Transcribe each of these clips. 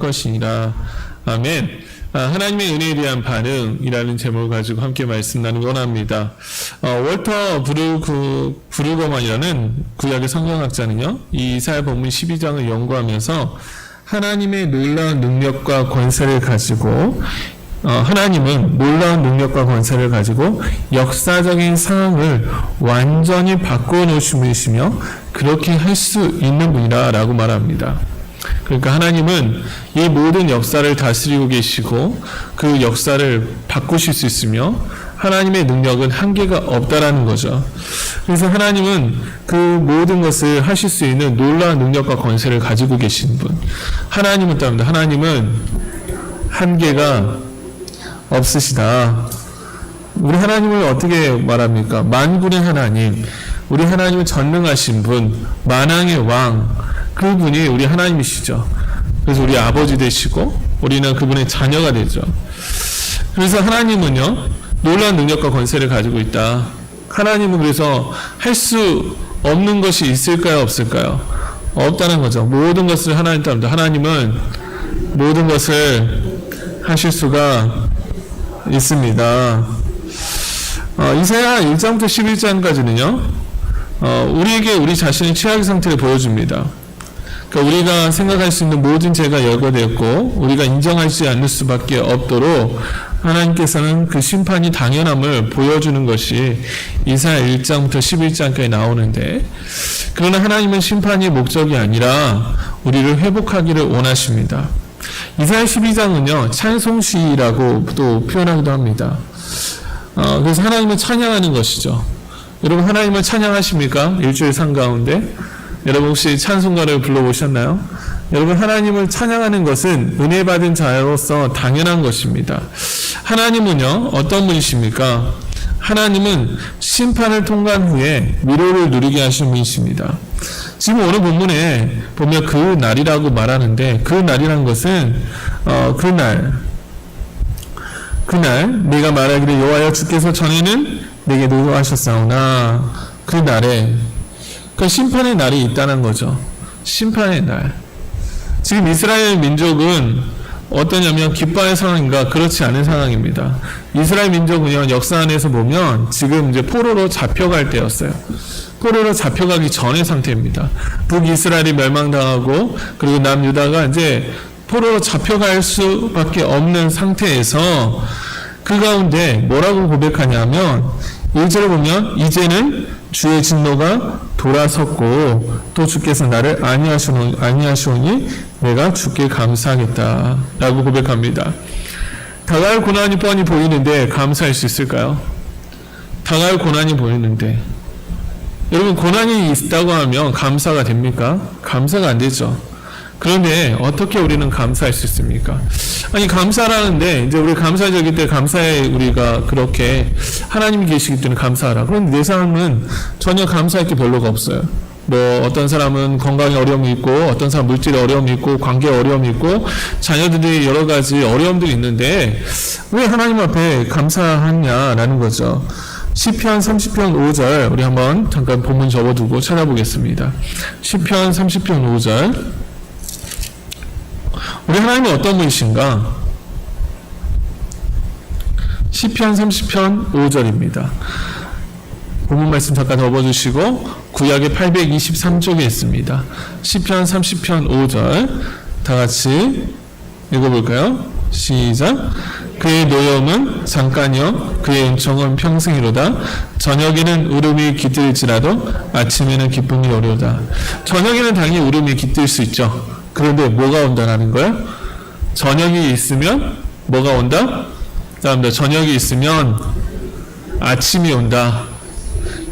것이니라. 아멘. 하나님의 은혜에 대한 반응이라는 제목을 가지고 함께 말씀 나누기 원합니다. 월터 브루거만이라는 구약의 성경학자는요, 이 이사야 본문 12장을 연구하면서 하나님의 놀라운 능력과 권세를 가지고 하나님은 놀라운 능력과 권세를 가지고 역사적인 상황을 완전히 바꾸어 놓으신 분이시며 그렇게 할 수 있는 분이라 라고 말합니다. 그러니까 하나님은 이 모든 역사를 다스리고 계시고 그 역사를 바꾸실 수 있으며 하나님의 능력은 한계가 없다라는 거죠. 그래서 하나님은 그 모든 것을 하실 수 있는 놀라운 능력과 권세를 가지고 계신 분. 하나님은 따릅니다. 하나님은 한계가 없으시다. 우리 하나님을 어떻게 말합니까? 만군의 하나님. 우리 하나님은 전능하신 분, 만왕의 왕. 그분이 우리 하나님이시죠. 그래서 우리 아버지 되시고 우리는 그분의 자녀가 되죠. 그래서 하나님은요, 놀라운 능력과 권세를 가지고 있다. 하나님은 그래서 할 수 없는 것이 있을까요, 없을까요? 없다는 거죠. 모든 것을 하나님 따릅니다. 하나님은 모든 것을 하실 수가 있습니다. 이사야 1장부터 11장까지는요, 우리에게 우리 자신의 최악의 상태를 보여줍니다. 그러니까 우리가 생각할 수 있는 모든 죄가 열거되었고 우리가 인정하지 않을 수밖에 없도록 하나님께서는 그 심판이 당연함을 보여주는 것이 이사야 1장부터 11장까지 나오는데, 그러나 하나님은 심판이 목적이 아니라 우리를 회복하기를 원하십니다. 이사야 12장은요, 찬송시라고 또 표현하기도 합니다. 그래서 하나님을 찬양하는 것이죠. 여러분, 하나님을 찬양하십니까? 일주일 상 가운데 여러분 혹시 찬송가를 불러보셨나요? 여러분, 하나님을 찬양하는 것은 은혜 받은 자로서 당연한 것입니다. 하나님은요, 어떤 분이십니까? 하나님은 심판을 통과한 후에 위로를 누리게 하신 분이십니다. 지금 오늘 본문에 보면 그 날이라고 말하는데, 그 날이란 것은 그날 내가 말하기를 여호와여 주께서 전에는 내게 노하셨사오나 그 날에, 그 심판의 날이 있다는 거죠. 심판의 날. 지금 이스라엘 민족은 어떠냐면 기뻐할 상황인가? 그렇지 않은 상황입니다. 이스라엘 민족은요, 역사 안에서 보면 지금 이제 포로로 잡혀갈 때였어요. 포로로 잡혀가기 전의 상태입니다. 북이스라엘이 멸망당하고 그리고 남유다가 이제 포로로 잡혀갈 수밖에 없는 상태에서 그 가운데 뭐라고 고백하냐면 1절에 보면 이제는 주의 진노가 돌아섰고 또 주께서 나를 아니하시오니 내가 주께 감사하겠다 라고 고백합니다. 다가올 고난이 뻔히 보이는데 감사할 수 있을까요? 다가올 고난이 보이는데, 여러분, 고난이 있다고 하면 감사가 됩니까? 감사가 안 되죠. 그런데 어떻게 우리는 감사할 수 있습니까? 아니, 감사라는데 이제 우리 감사절기 때 감사에 우리가 그렇게 하나님이 계시기 때문에 감사하라. 그런데 내 삶은 전혀 감사할 게 별로가 없어요. 뭐 어떤 사람은 건강에 어려움이 있고 어떤 사람 물질에 어려움이 있고 관계에 어려움이 있고 자녀들이 여러 가지 어려움들이 있는데 왜 하나님 앞에 감사하냐라는 거죠. 시편 30편 5절 우리 한번 잠깐 본문 접어두고 찾아보겠습니다. 시편 30편 5절. 우리 하나님은 어떤 분이신가? 시편 30편 5절입니다. 본문 말씀 잠깐 접어주시고 구약의 823쪽에 있습니다. 시편 30편 5절 다 같이 읽어볼까요? 시작. 그의 노여움은 잠깐이요 그의 은총은 평생이로다. 저녁에는 울음이 깃들지라도 아침에는 기쁨이 오려다. 저녁에는 당연히 울음이 깃들 수 있죠. 그런데 뭐가 온다는 거예요? 저녁이 있으면 뭐가 온다? 저녁이 있으면 아침이 온다.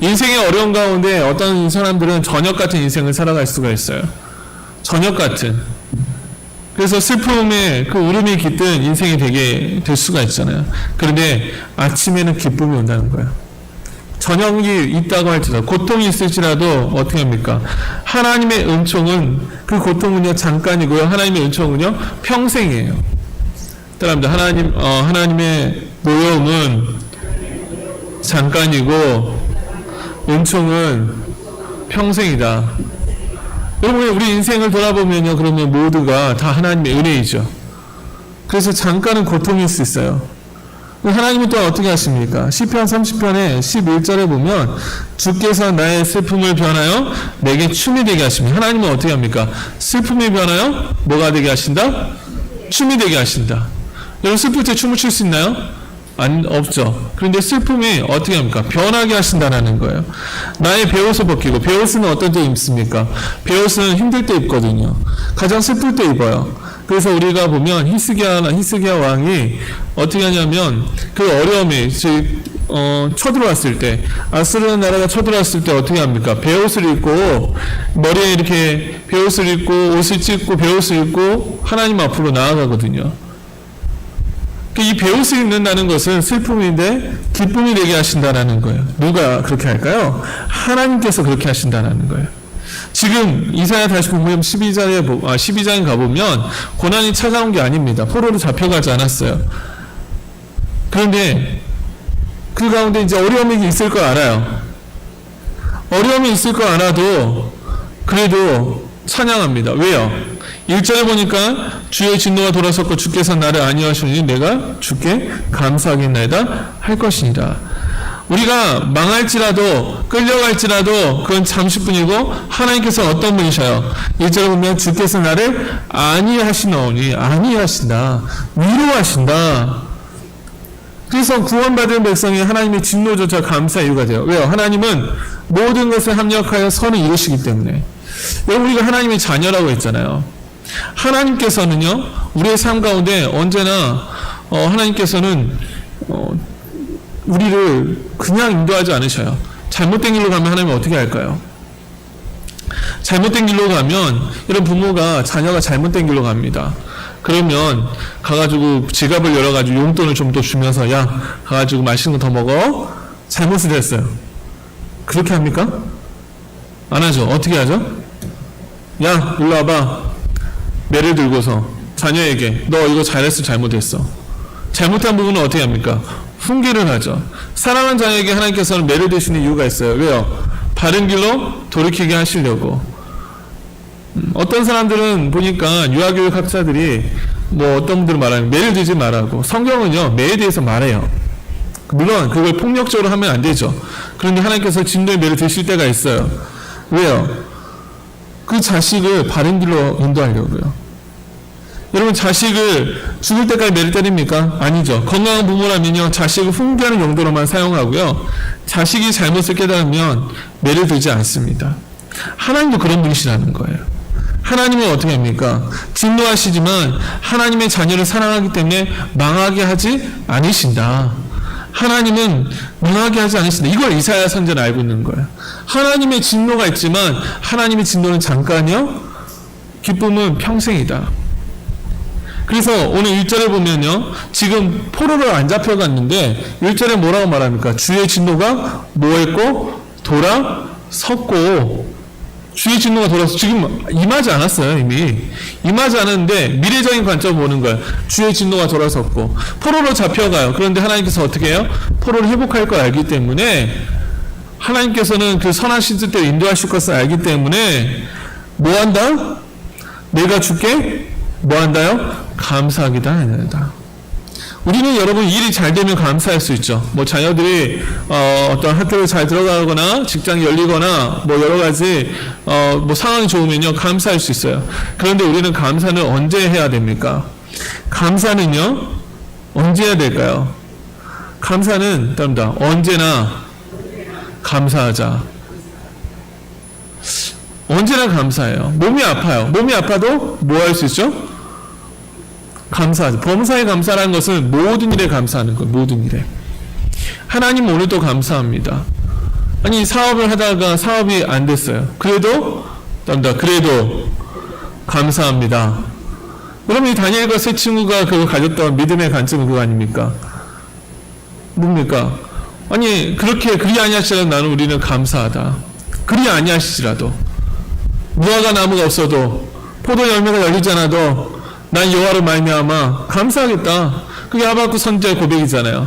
인생의 어려운 가운데 어떤 사람들은 저녁 같은 인생을 살아갈 수가 있어요. 저녁 같은. 그래서 슬픔에 그 울음이 깃든 인생이 되게 될 수가 있잖아요. 그런데 아침에는 기쁨이 온다는 거예요. 저녁이 있다고 할지라도, 고통이 있을지라도 어떻게 합니까? 하나님의 은총은, 그 고통은요 잠깐이고요, 하나님의 은총은요 평생이에요. 따라합니다. 하나님의 노여움은 잠깐이고 은총은 평생이다. 여러분, 우리 인생을 돌아보면요, 그러면 모두가 다 하나님의 은혜이죠. 그래서 잠깐은 고통일 수 있어요. 하나님은 또 어떻게 하십니까? 시편 30편의 11절에 보면 주께서 나의 슬픔을 변하여 내게 춤이 되게 하십니다. 하나님은 어떻게 합니까? 슬픔이 변하여 뭐가 되게 하신다? 춤이 되게 하신다. 여러분, 슬플 때 춤을 출 수 있나요? 없죠. 그런데 슬픔이 어떻게 합니까? 변하게 하신다는 거예요. 나의 베옷을 벗기고, 베옷은 어떤 때 입습니까? 베옷은 힘들 때 입거든요. 가장 슬플 때 입어요. 그래서 우리가 보면 히스기야 왕이 어떻게 하냐면 그 어려움이 쳐들어왔을 때, 아수르 나라가 쳐들어왔을 때 어떻게 합니까? 베옷을 입고, 머리에 이렇게 베옷을 입고, 옷을 찢고, 베옷을 입고 하나님 앞으로 나아가거든요. 이 베옷을 입는다는 것은 슬픔인데 기쁨이 되게 하신다는 거예요. 누가 그렇게 할까요? 하나님께서 그렇게 하신다는 거예요. 지금 이사야 다시 보면 12장에 가보면 고난이 찾아온 게 아닙니다. 포로로 잡혀가지 않았어요. 그런데 그 가운데 이제 어려움이 있을 걸 알아요. 어려움이 있을 걸 알아도 그래도 찬양합니다. 왜요? 1절에 보니까 주의 진노가 돌아섰고 주께서 나를 안위하시니 내가 주께 감사하겠나이다 할 것이니라. 우리가 망할지라도 끌려갈지라도 그건 잠시뿐이고 하나님께서 어떤 분이셔요? 1절에 보면 주께서 나를 안위하시나오니, 안위하신다, 위로하신다. 그래서 구원받은 백성이 하나님의 진노조차 감사의 이유가 돼요. 왜요? 하나님은 모든 것을 합력하여 선을 이루시기 때문에. 여러분, 우리가 하나님의 자녀라고 했잖아요. 하나님께서는요, 우리의 삶 가운데 언제나 하나님께서는 우리를 그냥 인도하지 않으셔요. 잘못된 길로 가면 하나님은 어떻게 할까요? 잘못된 길로 가면, 이런 부모가 자녀가 잘못된 길로 갑니다. 그러면 가가지고 지갑을 열어가지고 용돈을 좀 더 주면서, 야, 가가지고 맛있는 거 더 먹어. 잘못을 했어요. 그렇게 합니까? 안 하죠. 어떻게 하죠? 야, 일로 와봐. 매를 들고서 자녀에게 너 이거 잘했어, 잘못했어. 잘못한 부분은 어떻게 합니까? 훈계를 하죠. 사랑하는 자녀에게 하나님께서는 매를 드시는 이유가 있어요. 왜요? 바른 길로 돌이키게 하시려고. 어떤 사람들은 보니까 유아교육 학자들이 어떤 분들은 말하는 매를 들지 말라고. 성경은요, 매에 대해서 말해요. 물론 그걸 폭력적으로 하면 안 되죠. 그런데 하나님께서 진노의 매를 드실 때가 있어요. 왜요? 그 자식을 바른 길로 인도하려고요. 여러분, 자식을 죽을 때까지 매를 때립니까? 아니죠. 건강한 부모라면요, 자식을 훈계하는 용도로만 사용하고요, 자식이 잘못을 깨달으면 매를 들지 않습니다. 하나님도 그런 분이시라는 거예요. 하나님은 어떻게 합니까? 진노하시지만 하나님의 자녀를 사랑하기 때문에 망하게 하지 않으신다. 하나님은 망하게 하지 않으신다. 이걸 이사야 선지자는 알고 있는 거예요. 하나님의 진노가 있지만 하나님의 진노는 잠깐이요, 기쁨은 평생이다. 그래서 오늘 1절에 보면요, 지금 포로로 안 잡혀갔는데 1절에 뭐라고 말합니까? 주의 진노가 뭐했고? 돌아섰고. 주의 진노가 돌아서 지금 임하지 않았어요. 이미 임하지 않았는데 미래적인 관점을 보는 거예요. 주의 진노가 돌아섰고 포로로 잡혀가요. 그런데 하나님께서 어떻게 해요? 포로를 회복할 걸 알기 때문에, 하나님께서는 그 선하신 뜻대로 인도하실 것을 알기 때문에 뭐한다? 내가 주께 뭐한다요? 감사하기도 하다. 우리는 여러분, 일이 잘 되면 감사할 수 있죠. 자녀들이 어떤 학교를 잘 들어가거나 직장이 열리거나 여러 가지 상황이 좋으면요, 감사할 수 있어요. 그런데 우리는 감사는 언제 해야 됩니까? 감사는요, 언제 해야 될까요? 감사는 언제나 감사하자. 언제나 감사해요. 몸이 아파요. 몸이 아파도 뭐 할 수 있죠? 감사하죠. 범사에 감사라는 것은 모든 일에 감사하는 거예요. 모든 일에. 하나님 오늘도 감사합니다. 아니, 사업을 하다가 사업이 안 됐어요. 그래도 감사합니다. 여러분, 이 다니엘과 세 친구가 그거 가졌던 믿음의 관점은 그거 아닙니까? 뭡니까? 아니, 그리 아니하시더라도 나는 우리는 감사하다. 그리 아니하시더라도, 무화과 나무가 없어도, 포도 열매가 열리지 않아도 난 여호와로 말미암아 감사하겠다. 그게 하박국 선지자의 고백이잖아요.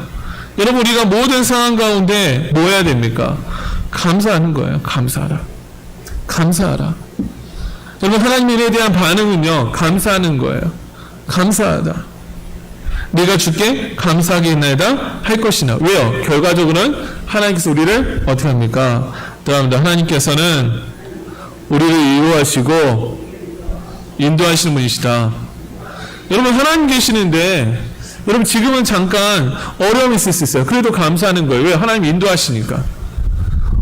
여러분, 우리가 모든 상황 가운데 뭐 해야 됩니까? 감사하는 거예요. 감사하라. 감사하라. 여러분, 하나님 일에 대한 반응은요, 감사하는 거예요. 감사하다. 내가 주께 감사하겠나이다 할 것이나. 왜요? 결과적으로는 하나님께서 우리를 어떻게 합니까? 또합니다. 하나님께서는 우리를 인도하시고 인도하시는 분이시다. 여러분, 하나님 계시는데 여러분 지금은 잠깐 어려움이 있을 수 있어요. 그래도 감사하는 거예요. 왜? 하나님 인도하시니까.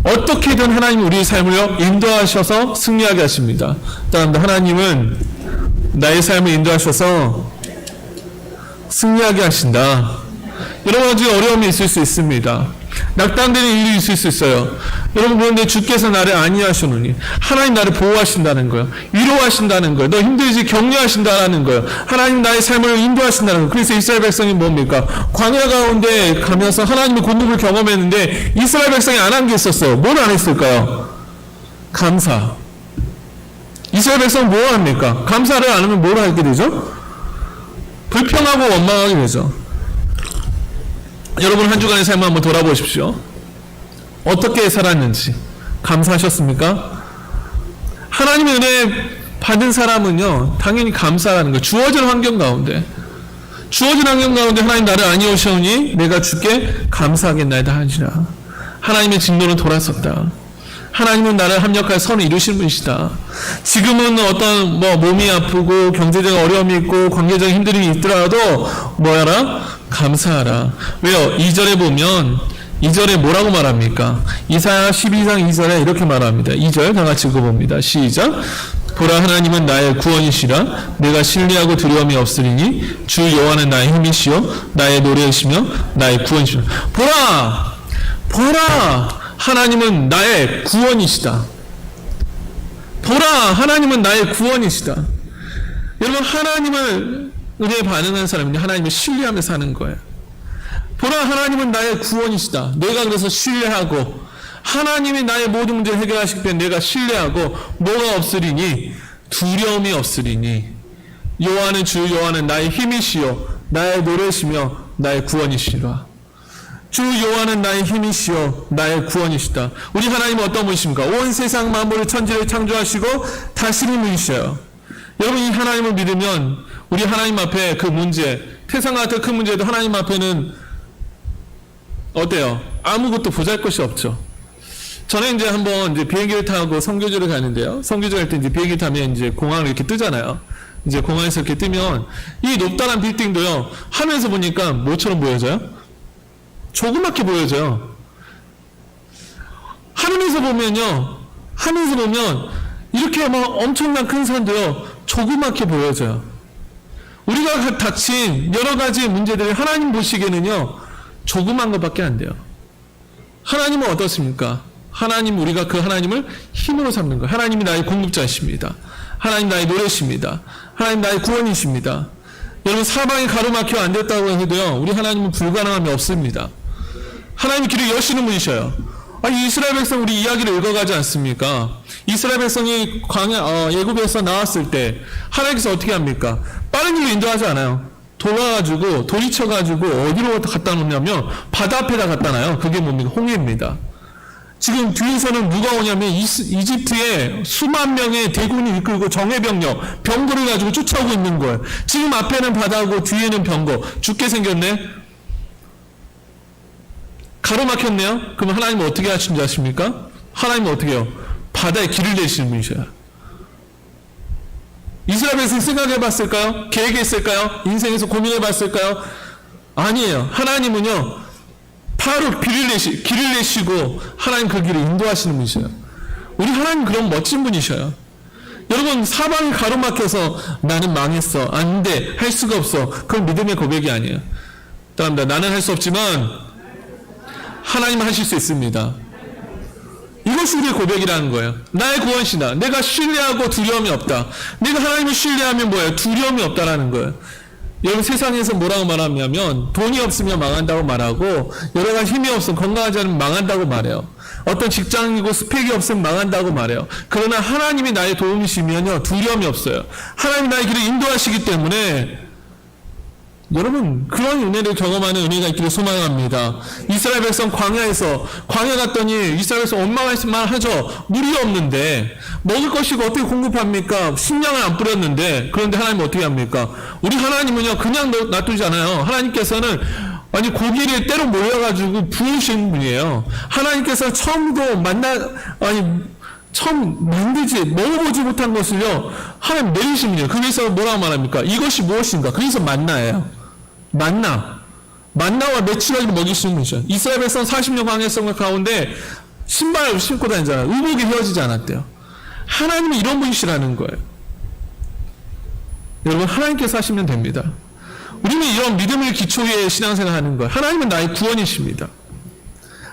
어떻게든 하나님 우리의 삶을요 인도하셔서 승리하게 하십니다. 또합니다. 하나님은 나의 삶을 인도하셔서 승리하게 하신다. 여러 가지 어려움이 있을 수 있습니다. 낙담되는 일이 있을 수 있어요. 여러분, 그런데 주께서 나를 안위하시노니, 하나님 나를 보호하신다는 거예요. 위로하신다는 거예요. 너 힘들지? 격려하신다는 거예요. 하나님 나의 삶을 인도하신다는 거예요. 그래서 이스라엘 백성이 뭡니까? 광야 가운데 가면서 하나님의 공급을 경험했는데 이스라엘 백성이 안 한 게 있었어요. 뭘 안 했을까요? 감사. 이스라엘 백성은 뭐 합니까? 감사를 안 하면 뭘 하게 되죠? 불평하고 원망하게 되죠. 여러분, 한 주간의 삶을 한번 돌아보십시오. 어떻게 살았는지 감사하셨습니까? 하나님의 은혜 받은 사람은요 당연히 감사하는 거예요. 주어진 환경 가운데 하나님 나를 안위하시오니 내가 주께 감사하겠나이다 하니라. 하나님의 진노는 돌았었다. 하나님은 나를 합력하여 선을 이루신 분이시다. 지금은 어떤 몸이 아프고 경제적 어려움이 있고 관계적인 힘들이 있더라도 뭐하라? 감사하라. 왜요? 2절에 보면 2절에 뭐라고 말합니까? 이사야 12장 2절에 이렇게 말합니다. 2절 다 같이 읽어봅니다. 시작. 보라, 하나님은 나의 구원이시라. 내가 신뢰하고 두려움이 없으리니 주 여호와는 나의 힘이시요 나의 노래이시며 나의 구원이시라. 보라, 하나님은 나의 구원이시다. 보라, 하나님은 나의 구원이시다. 여러분, 하나님을 은혜에 반응하는 사람은 하나님을 신뢰하며 사는 거예요. 보라, 하나님은 나의 구원이시다. 내가 그래서 신뢰하고 하나님이 나의 모든 문제를 해결하시기 때문에 내가 신뢰하고 뭐가 없으리니? 두려움이 없으리니. 여호와는 나의 힘이시요 나의 노래시며 나의 구원이시라. 주 여호와는 나의 힘이시요 나의 구원이시다. 우리 하나님은 어떤 분이십니까? 온 세상 만물을 천지를 창조하시고 다스리는 분이셔요. 여러분, 이 하나님을 믿으면 우리 하나님 앞에 그 문제, 태산과 같은 큰 문제도 하나님 앞에는 어때요? 아무것도 보잘것이 없죠. 저는 이제 한번 비행기를 타고 선교지를 가는데요. 선교지 갈 때 이제 비행기 타면 이제 공항을 이렇게 뜨잖아요. 이제 공항에서 이렇게 뜨면 이 높다란 빌딩도요, 하늘에서 보니까 뭐처럼 보여져요? 조그맣게 보여져요. 하늘에서 보면 이렇게 엄청난 큰 산도요, 조그맣게 보여져요. 우리가 닥친 여러 가지 문제들이 하나님 보시기에는요, 조그만 것밖에 안 돼요. 하나님은 어떻습니까? 하나님, 우리가 그 하나님을 힘으로 삼는 거예요. 하나님이 나의 공급자이십니다. 하나님 나의 노래십니다. 하나님 나의 구원이십니다. 여러분, 사방이 가로막혀 안 됐다고 해도요, 우리 하나님은 불가능함이 없습니다. 하나님이 길을 여시는 분이셔요. 이스라엘 백성 우리 이야기를 읽어가지 않습니까? 이스라엘 백성이 애굽에서 나왔을 때 하나님께서 어떻게 합니까? 빠른 길로 인도하지 않아요. 돌이쳐가지고 어디로 갖다 놓냐면 바다 앞에다 갖다 놔요. 그게 뭡니까? 홍해입니다. 지금 뒤에서는 누가 오냐면 이집트의 수만 명의 대군이 이끌고 정예병력, 병거를 가지고 쫓아오고 있는 거예요. 지금 앞에는 바다고 뒤에는 병거. 죽게 생겼네? 가로막혔네요? 그럼 하나님은 어떻게 하신 줄 아십니까? 하나님은 어떻게 해요? 바다에 길을 내시는 분이셔요. 이스라엘 백성 생각해 봤을까요? 계획했을까요? 인생에서 고민해 봤을까요? 아니에요. 하나님은요, 바로 길을 내시고 하나님 그 길을 인도하시는 분이셔요. 우리 하나님 그런 멋진 분이셔요. 여러분, 사방이 가로막혀서 나는 망했어, 안 돼, 할 수가 없어. 그건 믿음의 고백이 아니에요. 따라합니다. 나는 할 수 없지만 하나님은 하실 수 있습니다. 이것이 우리의 고백이라는 거예요. 나의 구원이시다. 내가 신뢰하고 두려움이 없다. 내가 하나님을 신뢰하면 뭐예요? 두려움이 없다라는 거예요. 여러분, 세상에서 뭐라고 말하냐면 돈이 없으면 망한다고 말하고, 여러 가지 힘이 없으면, 건강하지 않으면 망한다고 말해요. 어떤 직장이고 스펙이 없으면 망한다고 말해요. 그러나 하나님이 나의 도움이시면요, 두려움이 없어요. 하나님이 나의 길을 인도하시기 때문에 여러분, 그런 은혜를 경험하는 은혜가 있기를 소망합니다. 이스라엘 백성 광야 갔더니 이스라엘 백성 원망할 만 하죠. 물이 없는데 먹을 것이고 어떻게 공급합니까? 식량을 안 뿌렸는데. 그런데 하나님은 어떻게 합니까? 우리 하나님은요 그냥 놔두지 않아요. 하나님께서는 아니 고기를 때로 몰려가지고 부으신 분이에요. 하나님께서 처음 만들지 먹어보지 못한 것을요 하나님 내리신 분이에요. 그래서 뭐라고 말합니까? 이것이 무엇인가? 그래서 만나예요. 만나와 며칠까지 먹이시는 분이죠. 이스라엘 백성 40년 광야성 가운데 신발을 신고 다니잖아요. 의복이 헤어지지 않았대요. 하나님은 이런 분이시라는 거예요. 여러분, 하나님께서 하시면 됩니다. 우리는 이런 믿음을 기초에 신앙생활 하는 거예요. 하나님은 나의 구원이십니다.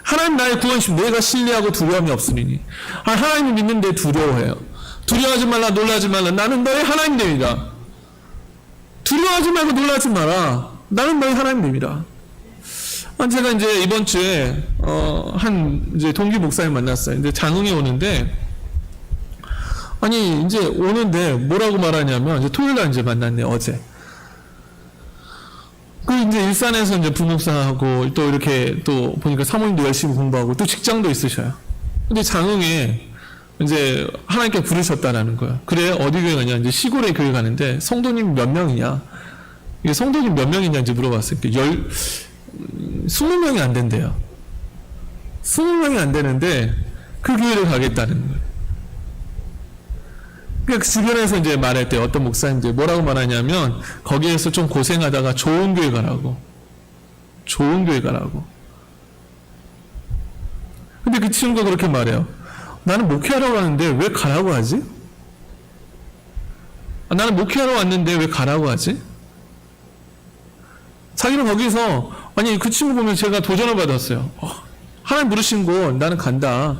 하나님 나의 구원이십니다. 내가 신뢰하고 두려움이 없으리니. 하나님을 믿는데 두려워해요. 두려워하지 말라, 놀라지 말라. 나는 너의 하나님입니다. 두려워하지 말고 놀라지 마라. 나는 너희 하나님입니다. 제가 이제 이번 주에 이제 동기 목사님 만났어요. 이제 장흥에 오는데 이제 오는데 뭐라고 말하냐면 이제 토요일 날 이제 만났네 어제. 이제 일산에서 이제 부목사하고 또 이렇게 또 보니까 사모님도 열심히 공부하고 또 직장도 있으셔요. 근데 장흥에 이제 하나님께 부르셨다라는 거야. 그래 어디 교회 가냐? 이제 시골에 교회 가는데 성도님 몇 명이냐? 이게 성도님 몇 명이냐 이제 물어봤어요. 20명이 안 된대요. 20명이 안 되는데 그 교회를 가겠다는 거예요. 그 주변에서 이제 말할 때 어떤 목사님들 뭐라고 말하냐면 거기에서 좀 고생하다가 좋은 교회 가라고. 좋은 교회 가라고. 근데 그 친구가 그렇게 말해요. 나는 목회하러 왔는데 왜 가라고 하지? 나는 목회하러 왔는데 왜 가라고 하지? 자기는 거기서 그 친구 보면 제가 도전을 받았어요. 하나님 부르신 곳 나는 간다.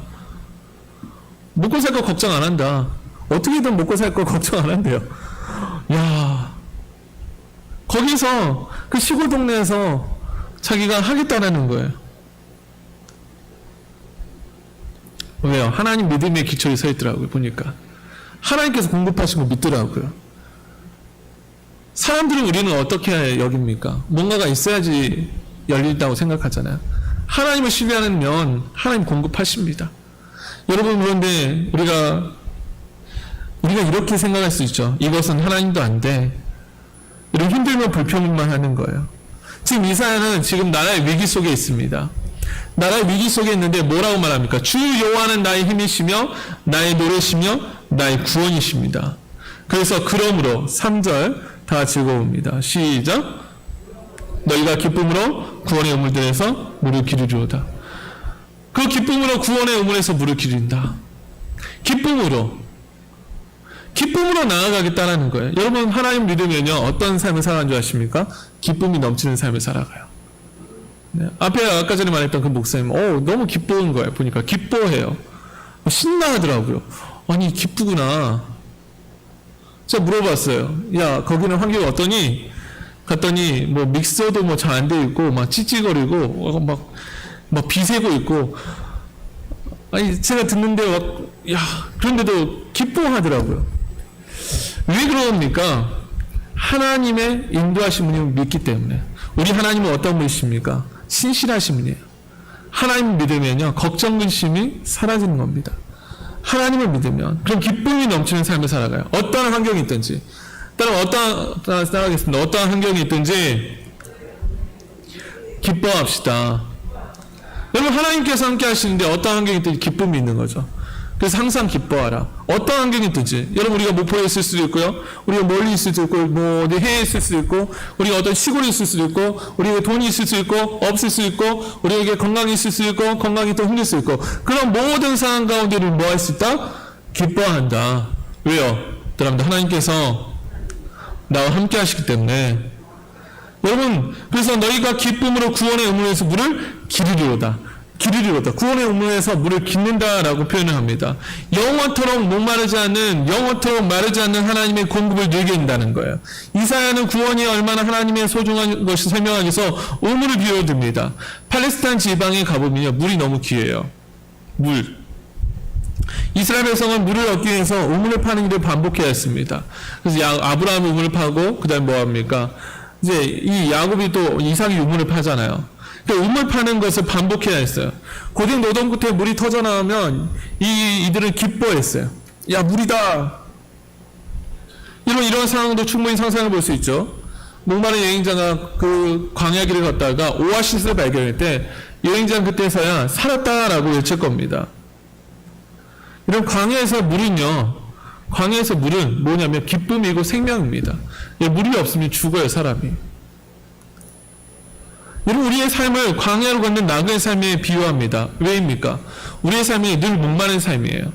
먹고 살 거 걱정 안 한다. 어떻게든 먹고 살 거 걱정 안 한대요. 야, 거기서 그 시골 동네에서 자기가 하겠다라는 거예요. 왜요? 하나님 믿음의 기초에 서 있더라고요. 보니까 하나님께서 공급하신 거 믿더라고요. 사람들은 우리는 어떻게 여깁니까? 뭔가가 있어야지 열린다고 생각하잖아요. 하나님을 신뢰하면 하나님 공급하십니다. 여러분, 그런데 우리가 이렇게 생각할 수 있죠. 이것은 하나님도 안 돼. 이런 힘들면 불평만 하는 거예요. 지금 이사야는 지금 나라의 위기 속에 있습니다. 나라의 위기 속에 있는데 뭐라고 말합니까? 주 여호와는 나의 힘이시며 나의 노래시며 나의 구원이십니다. 그래서 그러므로 3절 다 즐거웁니다. 시작. 너희가 기쁨으로 구원의 우물들에서 물을 기르리로다. 그 기쁨으로 구원의 우물에서 물을 기른다. 기쁨으로 나아가겠다는 거예요. 여러분, 하나님 믿으면요 어떤 삶을 살아가는 줄 아십니까? 기쁨이 넘치는 삶을 살아가요. 네. 앞에 아까 전에 말했던 그 목사님 너무 기뻐한 거예요. 보니까 기뻐해요. 신나하더라고요. 아니 기쁘구나. 제가 물어봤어요. 야, 거기는 환경이 어떠니? 갔더니 뭐 믹서도 뭐 잘 안 돼 있고 막 찌찌거리고 막 비새고 있고. 제가 듣는데 그런데도 기뻐하더라고요. 왜 그럽니까? 하나님의 인도하신 분을 믿기 때문에. 우리 하나님은 어떤 분이십니까? 신실하신 분이에요. 하나님 믿으면요 걱정 근심이 사라지는 겁니다. 하나님을 믿으면 그럼 기쁨이 넘치는 삶을 살아가요. 어떠한 환경이 있든지. 따라가겠습니다. 어떠한 환경이 있든지 기뻐합시다. 여러분, 하나님께서 함께 하시는데 어떠한 환경이 있든지 기쁨이 있는 거죠. 그래서 항상 기뻐하라. 어떤 환경이 있든지. 여러분, 우리가 목포에 있을 수도 있고요. 우리가 멀리 있을 수도 있고, 뭐 어디 해외에 있을 수도 있고, 우리가 어떤 시골에 있을 수도 있고, 우리에게 돈이 있을 수 있고, 없을 수 있고, 우리에게 건강이 있을 수 있고, 건강이 또 힘들 수 있고, 그런 모든 상황 가운데 우리는 뭐 할 수 있다? 기뻐한다. 왜요? 여러분들, 하나님께서 나와 함께 하시기 때문에. 여러분, 그래서 너희가 기쁨으로 구원의 우물에서 물을 기르리로다. 구원의 우물에서 물을 깃는다라고 표현을 합니다. 영원토록 마르지 않는 하나님의 공급을 누리게 된다는 거예요. 이사야는 구원이 얼마나 하나님의 소중한 것을 설명하기 위해서 우물을 비워듭니다. 팔레스타인 지방에 가보면요 물이 너무 귀해요. 이스라엘 백성은 물을 얻기 위해서 우물을 파는 일을 반복해야 했습니다. 그래서 아브라함 우물을 파고 그 다음에 뭐합니까? 이제 이 야곱이 또 이삭이 우물을 파잖아요. 그 우물 파는 것을 반복해야 했어요. 고된 노동 끝에 물이 터져 나오면 이들은 기뻐했어요. 야, 물이다. 이런 상황도 충분히 상상해 볼 수 있죠. 목마른 여행자가 그 광야길을 걷다가 오아시스를 발견할 때 여행자는 그때서야 살았다라고 외칠 겁니다. 이런 광야에서 물은 뭐냐면 기쁨이고 생명입니다. 물이 없으면 죽어요, 사람이. 여러분, 우리의 삶을 광야로 걷는 나그네 삶에 비유합니다. 왜입니까? 우리의 삶이 늘 목마른 삶이에요.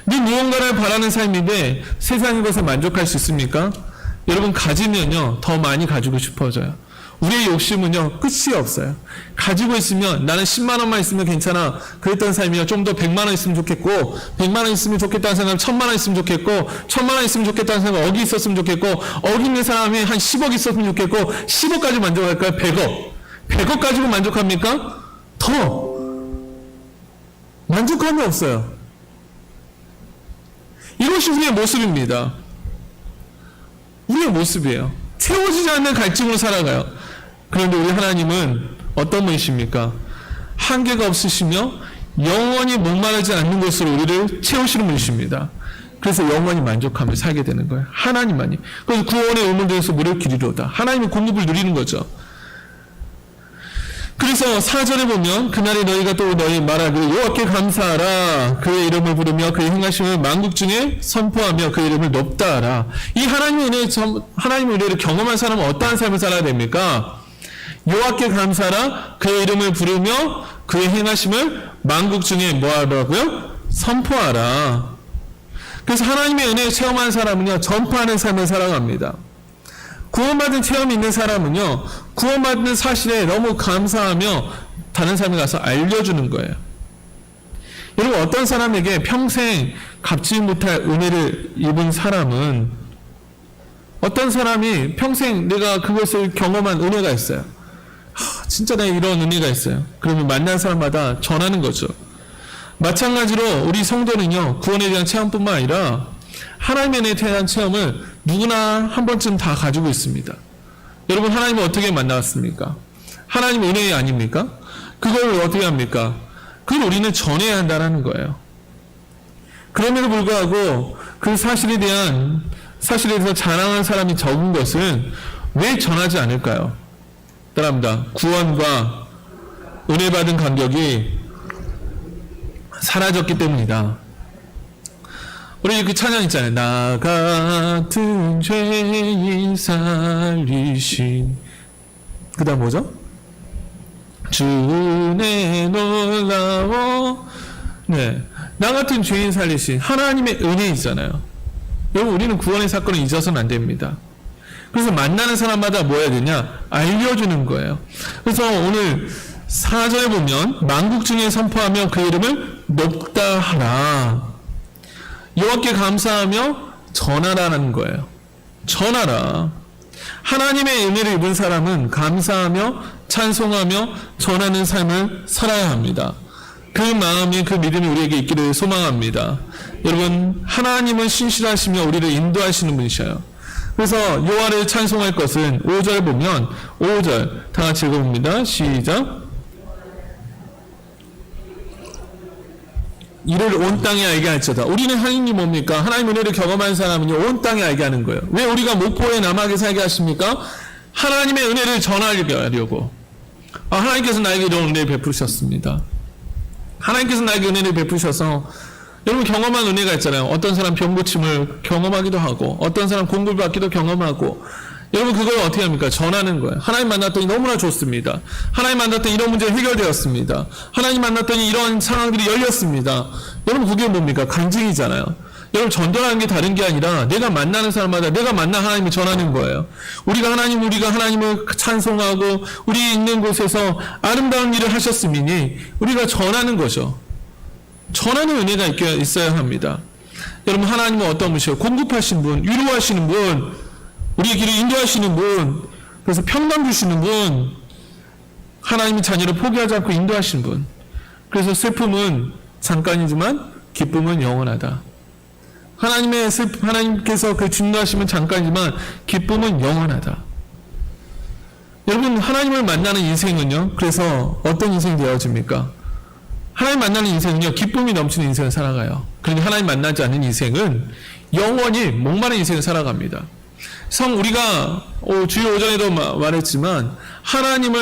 늘 무언가를 바라는 삶인데 세상의 것에 만족할 수 있습니까? 여러분, 가지면요 더 많이 가지고 싶어져요. 우리의 욕심은요 끝이 없어요. 가지고 있으면 나는 10만 원만 있으면 괜찮아 그랬던 삶이요 좀 더 100만 원 있으면 좋겠고, 100만 원 있으면 좋겠다는 생각 1000만 원 있으면 좋겠고, 1000만 원 있으면 좋겠다는 생각 억이 있었으면 좋겠고, 억이 있는 사람이 한 10억 있었으면 좋겠고, 10억까지 만족할까요? 100억 가지고 만족합니까? 더 만족감이 없어요. 이것이 우리의 모습입니다. 우리의 모습이에요. 채워지지 않는 갈증으로 살아가요. 그런데 우리 하나님은 어떤 분이십니까? 한계가 없으시며 영원히 목마르지 않는 것으로 우리를 채우시는 분이십니다. 그래서 영원히 만족하며 살게 되는 거예요. 하나님만이. 그래서 구원의 우물들에서 물을 기르려다. 하나님의 공급을 누리는 거죠. 그래서 4절에 보면 그날에 너희가 또 너희 말하기를 여호와께 감사하라. 그의 이름을 부르며 그의 행하심을 만국 중에 선포하며 그의 이름을 높다 하라. 이 하나님의 은혜를 경험한 사람은 어떠한 삶을 살아야 됩니까? 여호와께 감사하라. 그의 이름을 부르며 그의 행하심을 만국 중에 뭐 하라고요? 선포하라. 그래서 하나님의 은혜를 체험한 사람은요 전파하는 삶을 살아갑니다. 구원받은 체험이 있는 사람은요 구원받는 사실에 너무 감사하며 다른 사람에 가서 알려주는 거예요. 여러분, 어떤 사람에게 평생 갚지 못할 은혜를 입은 사람은, 어떤 사람이 평생 내가 그것을 경험한 은혜가 있어요. 진짜 내가 이런 은혜가 있어요. 그러면 만난 사람마다 전하는 거죠. 마찬가지로 우리 성도는요 구원에 대한 체험뿐만 아니라 하나님의 은혜에 대한 체험을 누구나 한 번쯤 다 가지고 있습니다. 여러분, 하나님을 어떻게 만났습니까? 하나님 은혜 아닙니까? 그걸 어떻게 합니까? 그걸 우리는 전해야 한다는 거예요. 그럼에도 불구하고 그 사실에 대해서 자랑하는 사람이 적은 것은 왜 전하지 않을까요? 따라합니다. 구원과 은혜 받은 감격이 사라졌기 때문이다. 우리 그 찬양 있잖아요. 나 같은 죄인 살리신, 그 다음 뭐죠? 주내 놀라워. 네, 나 같은 죄인 살리신 하나님의 은혜 있잖아요. 여러분, 우리는 구원의 사건을 잊어서는 안 됩니다. 그래서 만나는 사람마다 뭐 해야 되냐? 알려주는 거예요. 그래서 오늘 4절에 보면 만국 중에 선포하며 그 이름을 높다 하라. 여호와께 감사하며 전하라는 거예요. 전하라. 하나님의 은혜를 입은 사람은 감사하며 찬송하며 전하는 삶을 살아야 합니다. 그 마음이, 그 믿음이 우리에게 있기를 소망합니다. 여러분, 하나님은 신실하시며 우리를 인도하시는 분이셔요. 그래서 여호와를 찬송할 것은 5절 보면 5절 다 같이 읽어봅니다. 시작. 이를 온 땅에 알게 할지어다. 우리는 하나님이 뭡니까? 하나님 은혜를 경험한 사람은요 온 땅에 알게 하는 거예요. 왜 우리가 목포에 남하게 살게 하십니까? 하나님의 은혜를 전하려고. 하나님께서 나에게 이런 은혜를 베푸셨습니다. 하나님께서 나에게 은혜를 베푸셔서, 여러분 경험한 은혜가 있잖아요. 어떤 사람 병 고침을 경험하기도 하고, 어떤 사람 공급을 받기도 경험하고, 여러분 그걸 어떻게 합니까? 전하는 거예요. 하나님 만났더니 너무나 좋습니다. 하나님 만났더니 이런 문제 해결되었습니다. 하나님 만났더니 이런 상황들이 열렸습니다. 여러분 그게 뭡니까? 간증이잖아요. 여러분 전도라는 게 다른 게 아니라 내가 만나는 사람마다 내가 만난 하나님을 전하는 거예요. 우리가 하나님을 찬송하고 우리 있는 곳에서 아름다운 일을 하셨음이니 우리가 전하는 거죠. 전하는 은혜가 있어야 합니다. 여러분, 하나님은 어떤 분이세요? 공급하신 분, 위로하시는 분, 우리의 길을 인도하시는 분, 그래서 평강 주시는 분, 하나님이 자녀를 포기하지 않고 인도하시는 분. 그래서 슬픔은 잠깐이지만 기쁨은 영원하다. 하나님께서 그 진노하심은 잠깐이지만 기쁨은 영원하다. 여러분, 하나님을 만나는 인생은요, 그래서 어떤 인생이 되어집니까? 하나님 만나는 인생은요, 기쁨이 넘치는 인생을 살아가요. 그런데 하나님 만나지 않는 인생은 영원히 목마른 인생을 살아갑니다. 우리가 주일 오전에도 말했지만 하나님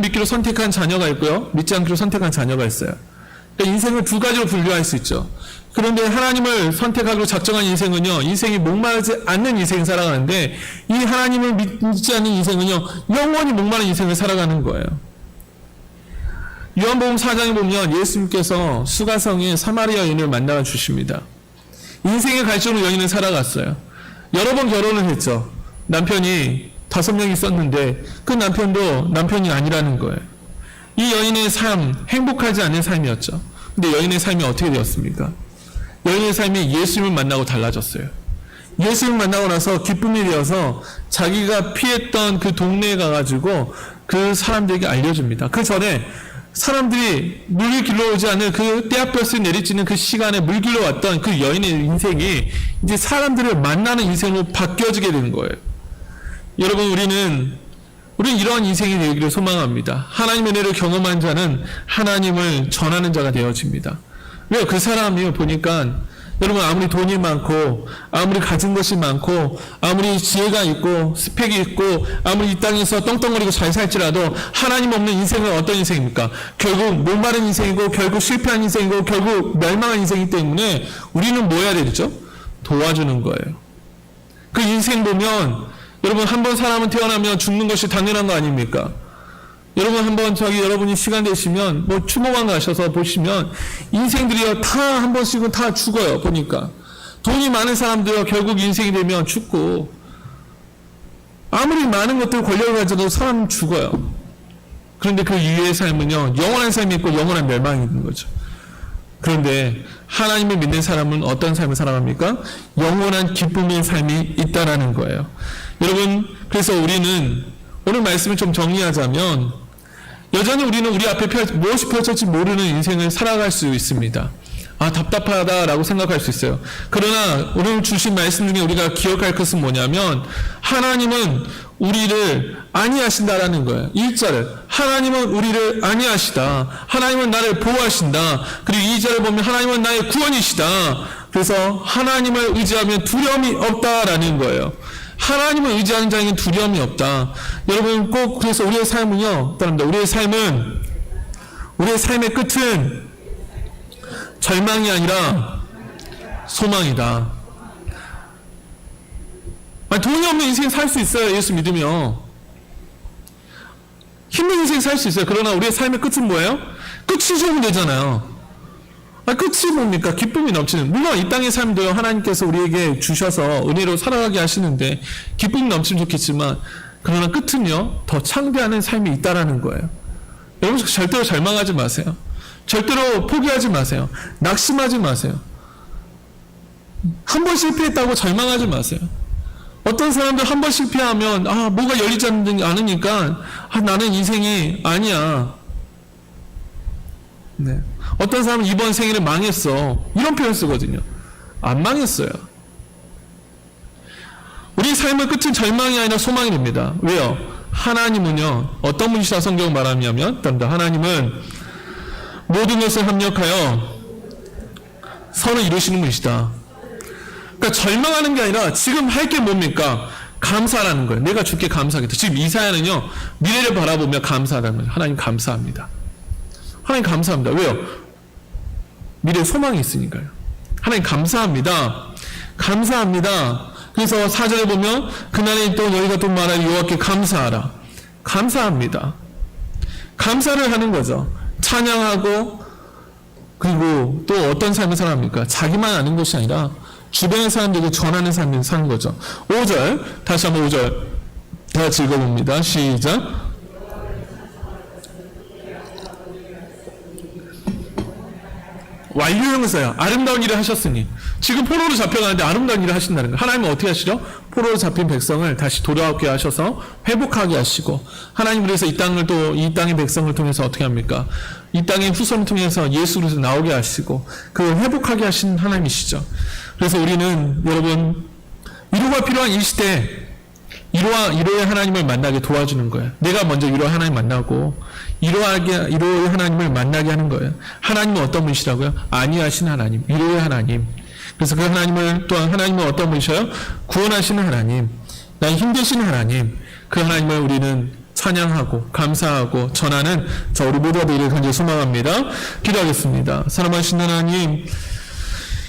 믿기로 선택한 자녀가 있고요, 믿지 않기로 선택한 자녀가 있어요. 그러니까 인생을 두 가지로 분류할 수 있죠. 그런데 하나님을 선택하기로 작정한 인생은요, 인생이 목마르지 않는 인생을 살아가는데, 이 하나님을 믿지 않는 인생은요, 영원히 목마른 인생을 살아가는 거예요. 요한복음 4장에 보면 예수님께서 수가성에 사마리아 여인을 만나 주십니다. 인생의 갈증으로 여인은 살아갔어요. 여러 번 결혼을 했죠. 남편이 5명 있었는데 그 남편도 남편이 아니라는 거예요. 이 여인의 삶, 행복하지 않은 삶이었죠. 근데 여인의 삶이 어떻게 되었습니까? 여인의 삶이 예수님을 만나고 달라졌어요. 예수님을 만나고 나서 기쁨이 되어서 자기가 피했던 그 동네에 가가지고 그 사람들에게 알려줍니다. 그 전에 사람들이 물을 길러오지 않는 그 떼약볕을 내리치는 그 시간에 물 길러왔던 그 여인의 인생이 이제 사람들을 만나는 인생으로 바뀌어지게 되는 거예요. 여러분, 우리는 이러한 인생이 되기를 소망합니다. 하나님의 은혜를 경험한 자는 하나님을 전하는 자가 되어집니다. 왜요? 그 사람이 보니까 여러분, 아무리 돈이 많고 아무리 가진 것이 많고 아무리 지혜가 있고 스펙이 있고 아무리 이 땅에서 떵떵거리고 잘 살지라도 하나님 없는 인생은 어떤 인생입니까? 결국 목마른 인생이고 결국 실패한 인생이고 결국 멸망한 인생이기 때문에 우리는 뭐 해야 되죠? 도와주는 거예요. 그 인생 보면 여러분, 한 번 사람은 태어나면 죽는 것이 당연한 거 아닙니까? 여러분, 한번 여러분이 시간 되시면 추모관 가셔서 보시면 인생들이요, 다 한 번씩은 다 죽어요. 보니까 돈이 많은 사람들요, 결국 인생이 되면 죽고, 아무리 많은 것들 권력을 가져도 사람은 죽어요. 그런데 그 이후의 삶은요, 영원한 삶이 있고 영원한 멸망이 있는 거죠. 그런데 하나님을 믿는 사람은 어떤 삶을 살아갑니까? 영원한 기쁨의 삶이 있다라는 거예요. 여러분, 그래서 우리는 오늘 말씀을 좀 정리하자면, 여전히 우리는 우리 앞에 무엇이 펼쳐질지 모르는 인생을 살아갈 수 있습니다. 답답하다라고 생각할 수 있어요. 그러나 오늘 주신 말씀 중에 우리가 기억할 것은 뭐냐면, 하나님은 우리를 안위하신다라는 거예요. 1절을 하나님은 우리를 안위하시다. 하나님은 나를 보호하신다. 그리고 2절을 보면 하나님은 나의 구원이시다. 그래서 하나님을 의지하면 두려움이 없다라는 거예요. 하나님을 의지하는 자에게는 두려움이 없다. 여러분, 꼭 그래서 우리의 삶은요, 우리의 삶의 끝은 절망이 아니라 소망이다. 돈이 없는 인생 살 수 있어요. 예수 믿으면 힘든 인생 살 수 있어요. 그러나 우리의 삶의 끝은 뭐예요? 끝이 좋으면 되잖아요. 끝이 뭡니까? 기쁨이 넘치는. 물론 이 땅의 삶도요, 하나님께서 우리에게 주셔서 은혜로 살아가게 하시는데 기쁨이 넘치면 좋겠지만, 그러나 끝은요, 더 창대하는 삶이 있다라는 거예요. 여러분, 절대로 절망하지 마세요. 절대로 포기하지 마세요. 낙심하지 마세요. 한 번 실패했다고 절망하지 마세요. 어떤 사람들 한 번 실패하면 뭐가 열리지 않으니까 나는 인생이 아니야. 네. 어떤 사람은 이번 생일에 망했어. 이런 표현 쓰거든요. 안 망했어요. 우리 삶의 끝은 절망이 아니라 소망이 됩니다. 왜요? 하나님은요, 어떤 분이시다 성경을 말하냐면, 하나님은 모든 것을 합력하여 선을 이루시는 분이시다. 그러니까 절망하는 게 아니라 지금 할 게 뭡니까? 감사라는 거예요. 내가 주께 감사하겠다. 지금 이사야는요, 미래를 바라보며 감사하다는 거예요. 하나님 감사합니다. 하나님 감사합니다. 왜요? 미래에 소망이 있으니까요. 하나님 감사합니다. 감사합니다. 그래서 4절에 보면 그날에 또 너희가 또 말하여 여호와께 감사하라. 감사합니다. 감사를 하는 거죠. 찬양하고, 그리고 또 어떤 삶을 살아갑니까? 자기만 아는 것이 아니라 주변의 사람들에게 전하는 삶을 사는 거죠. 5절, 다시 한번 5절 다 같이 읽어봅니다. 시작. 완료형사야. 아름다운 일을 하셨으니. 지금 포로로 잡혀가는데 아름다운 일을 하신다는 거예요. 하나님은 어떻게 하시죠? 포로로 잡힌 백성을 다시 돌아오게 하셔서 회복하게 하시고, 하나님은 그래서 이 땅의 백성을 통해서 어떻게 합니까? 이 땅의 후손을 통해서 예수 그리스도 나오게 하시고, 그 회복하게 하신 하나님이시죠. 그래서 우리는 여러분, 위로가 필요한 이 이로의 하나님을 만나게 도와주는 거예요. 내가 먼저 이로의 하나님 만나고 이로의 하나님을 만나게 하는 거예요. 하나님은 어떤 분이시라고요? 안위하신 하나님, 이로의 하나님. 그래서 그 하나님을 또한 하나님은 어떤 분이셔요? 구원하시는 하나님, 나의 힘되시는 하나님. 그 하나님을 우리는 찬양하고 감사하고 전하는 우리 모두가 되기를 간절히 소망합니다. 기도하겠습니다. 사랑하신 하나님,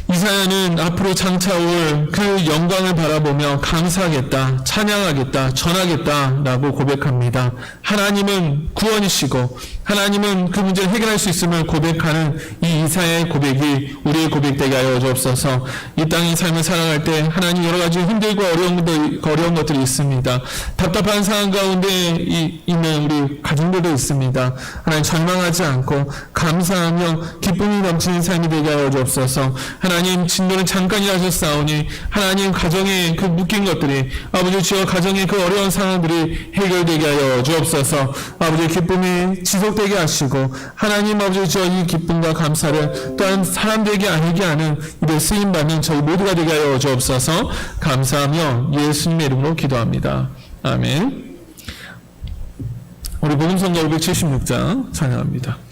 이사야는 앞으로 장차올 그 영광을 바라보며 감사하겠다, 찬양하겠다, 전하겠다라고 고백합니다. 하나님은 구원이시고 하나님은 그 문제를 해결할 수 있음을 고백하는 이 이사야의 고백이 우리의 고백되게 하여 주옵소서. 이 땅의 삶을 살아갈 때 하나님 여러 가지 힘들고 어려운 것들이 있습니다. 답답한 상황 가운데 있는 우리 가정들도 있습니다. 하나님 절망하지 않고 감사하며 기쁨이 넘치는 삶이 되게 하여 주옵소서. 하나님 진노는 잠깐이라 하셨사오니 하나님 가정의 그 묶인 것들이 아버지 주여 가정의 그 어려운 상황들이 해결되게 하여 주옵소서. 아버지 기쁨이 지속되게 하시고 하나님 아버지 주여 이 기쁨과 감사를 또한 사람들에게 아니게 하는 입에 쓰임받는 저희 모두가 되게 하여 주옵소서. 감사하며 예수님의 이름으로 기도합니다. 아멘. 우리 복음성가 576장 찬양합니다.